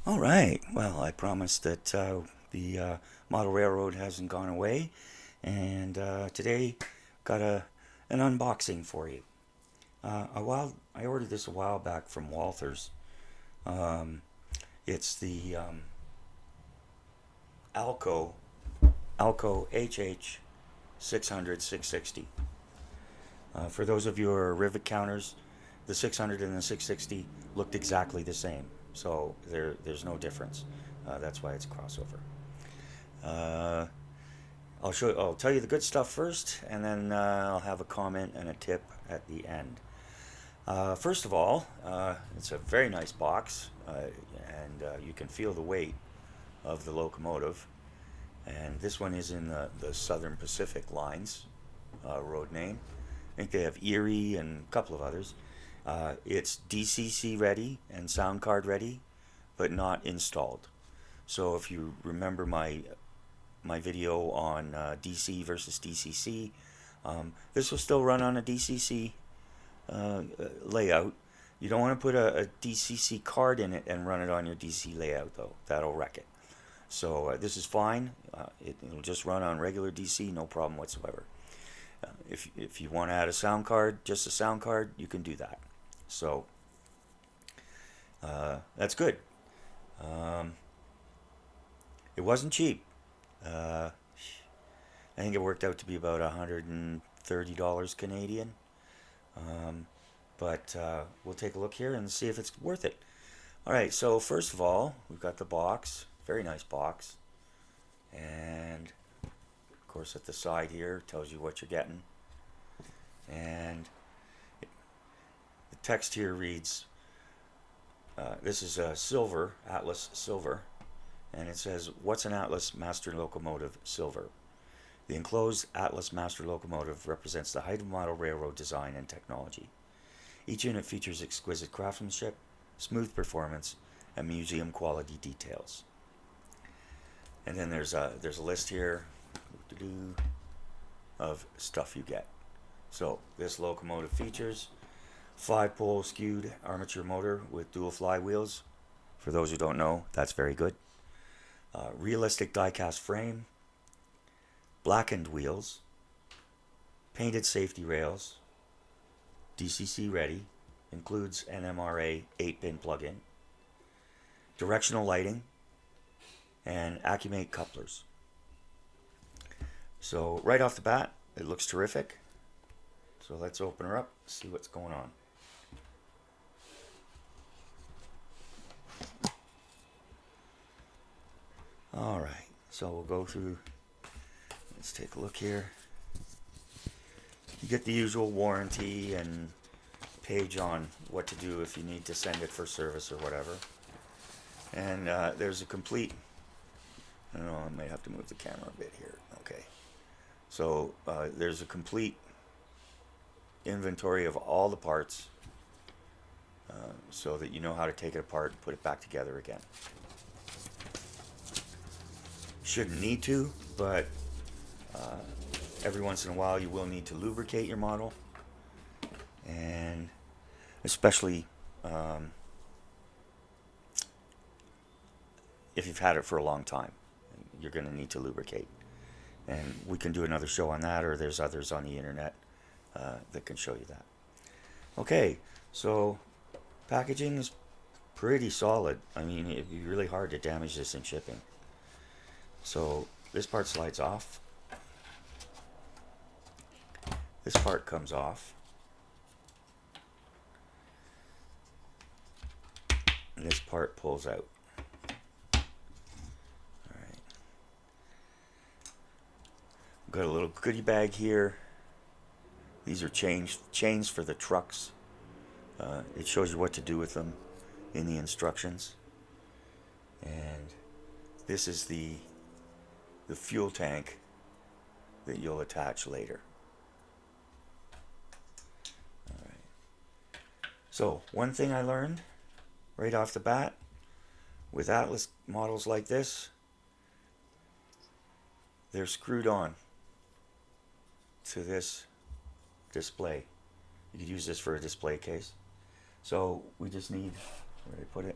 All right. Well, I promised that the model railroad hasn't gone away, and today got an unboxing for you. I ordered this a while back from Walthers. Um, it's the ALCO HH600 660. For those of you who are rivet counters, the 600 and the 660 looked exactly the same, so there's no difference. That's why it's a crossover. Uh, I'll tell you the good stuff first, and then I'll have a comment and a tip at the end. First of all, it's a very nice box, and you can feel the weight of the locomotive. And this one is in the Southern Pacific Lines road name. I think they have Erie and a couple of others. It's DCC ready and sound card ready, but not installed. So if you remember my video on DC versus DCC, this will still run on a DCC layout. You don't want to put a DCC card in it and run it on your DC layout though. That'll wreck it. So this is fine. It'll just run on regular DC, no problem whatsoever. If you want to add a sound card, just a sound card, you can do that. So that's good. Um, it wasn't cheap. Uh, I think it worked out to be about $130 Canadian. Um, but we'll take a look here and see if it's worth it. All right, so first of all, we've got the box. Very nice box. And of course, at the side here, tells you what you're getting. And the text here reads, this is a silver, Atlas Silver. And it says, what's an Atlas Master Locomotive Silver? The enclosed Atlas Master Locomotive represents the height of model railroad design and technology. Each unit features exquisite craftsmanship, smooth performance, and museum quality details. And then there's a list here of stuff you get. So this locomotive features 5-pole skewed armature motor with dual flywheels. For those who don't know, that's very good. Realistic die-cast frame, blackened wheels, painted safety rails, DCC ready, includes NMRA 8-pin plug-in, directional lighting, and Accumate couplers. So right off the bat, it looks terrific. So let's open her up, see what's going on. All right, so we'll go through. Let's take a look here. You get the usual warranty and page on what to do if you need to send it for service or whatever. And there's a complete, I don't know, I might have to move the camera a bit here. Okay. So there's a complete inventory of all the parts so that you know how to take it apart and put it back together again. Shouldn't need to, but every once in a while you will need to lubricate your model, and especially if you've had it for a long time, you're going to need to lubricate. And we can do another show on that, or there's others on the internet that can show you that. Okay, so packaging is pretty solid. I mean, it'd be really hard to damage this in shipping. So this part slides off. This part comes off. And this part pulls out. Alright. Got a little goodie bag here. These are chains for the trucks. It shows you what to do with them in the instructions. And this is the fuel tank that you'll attach later. Alright. So, one thing I learned right off the bat with Atlas models like this, they're screwed on to this display. You could use this for a display case. So we just need, where did I put it?